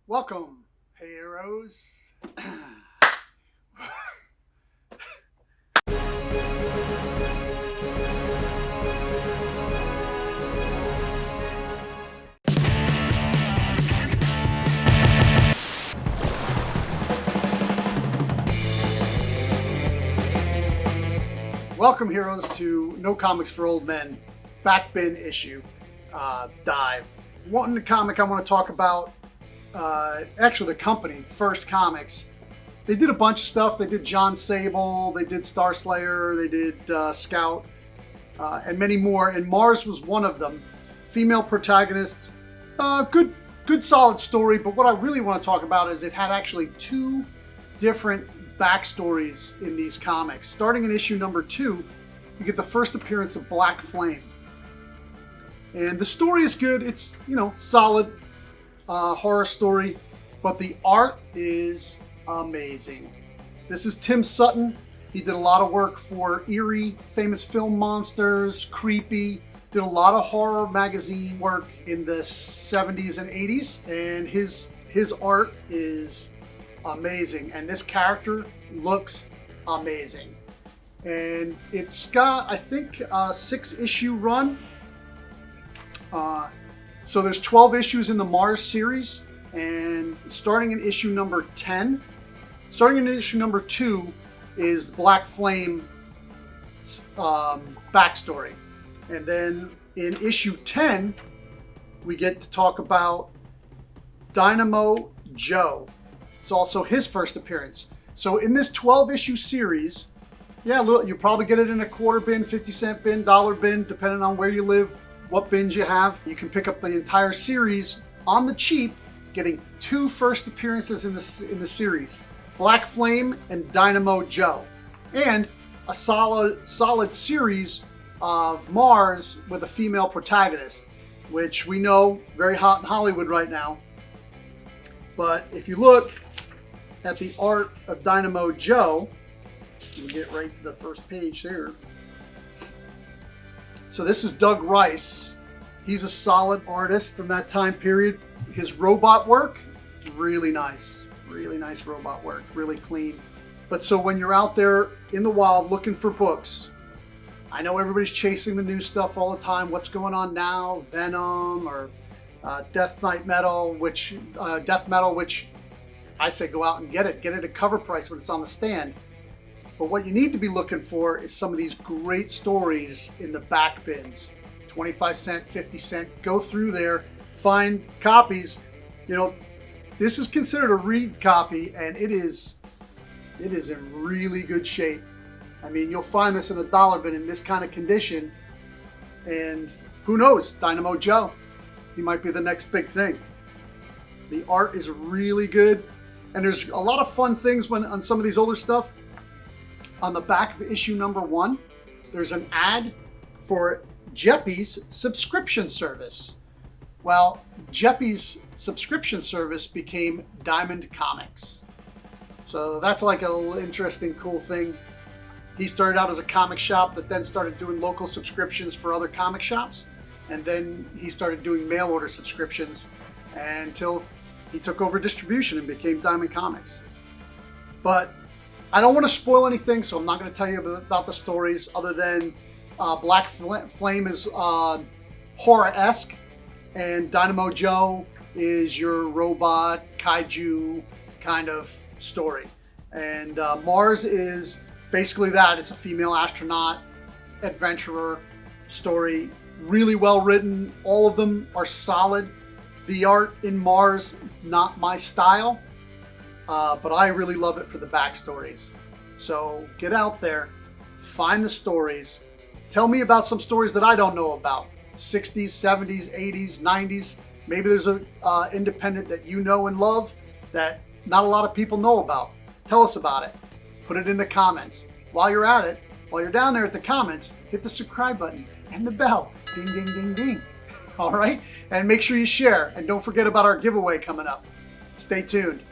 Welcome, heroes. Welcome, heroes, to No Comics for Old Men, backbin issue, dive. One comic I want to talk about, actually the company, First Comics. They did a bunch of stuff. They did John Sable, they did Star Slayer, they did Scout, and many more. And Mars was one of them. Female protagonists, good solid story. But what I really want to talk about is it had actually two different backstories in these comics. Starting in issue number 2, you get the first appearance of Black Flame. And the story is good. It's, solid horror story, but the art is amazing. This is Tim Sutton. He did a lot of work for Eerie, Famous Film Monsters, Creepy, did a lot of horror magazine work in the 70s and 80s, and his art is amazing, and this character looks amazing. And it's got, I think, a 6-issue run. So there's 12 issues in the Mars series, and starting in issue number 10, starting in issue number 2 is Black Flame backstory. And then in issue 10, we get to talk about Dynamo Joe. It's also his first appearance. So in this 12-issue series, you probably get it in a quarter bin, 50-cent bin, dollar bin, depending on where you live, what bins you have. You can pick up the entire series on the cheap, getting 2 first appearances in the series, Black Flame and Dynamo Joe, and a solid series of Mars with a female protagonist, which we know very hot in Hollywood right now. But if you look at the art of Dynamo Joe, we'll get right to the first page there. So this is Doug Rice. He's a solid artist from that time period. His robot work, really nice robot work, really clean. But so when you're out there in the wild looking for books, I know everybody's chasing the new stuff all the time. What's going on now? Venom or Death Metal, which I say go out and get it. Get it at cover price when it's on the stand. But what you need to be looking for is some of these great stories in the back bins. 25 cent, 50 cent. Go through there, find copies. This is considered a read copy, and it is in really good shape. I mean, you'll find this in a dollar bin in this kind of condition. And who knows, Dynamo Joe, he might be the next big thing. The art is really good. And there's a lot of fun things on some of these older stuff. On the back of issue number 1, there's an ad for Jeppy's subscription service. Well, Jeppy's subscription service became Diamond Comics. So that's like a little interesting, cool thing. He started out as a comic shop that then started doing local subscriptions for other comic shops. And then he started doing mail order subscriptions until he took over distribution and became Diamond Comics. But I don't want to spoil anything, so I'm not going to tell you about the stories other than Black Flame is horror-esque, and Dynamo Joe is your robot, kaiju kind of story. And Mars is basically that. It's a female astronaut, adventurer story. Really well written. All of them are solid. The art in Mars is not my style, but I really love it for the backstories. So get out there, find the stories. Tell me about some stories that I don't know about. 60s, 70s, 80s, 90s. Maybe there's an independent that you know and love that not a lot of people know about. Tell us about it. Put it in the comments. While you're at it, while you're down there at the comments, hit the subscribe button and the bell. Ding, ding, ding, ding. All right? And make sure you share. And don't forget about our giveaway coming up. Stay tuned.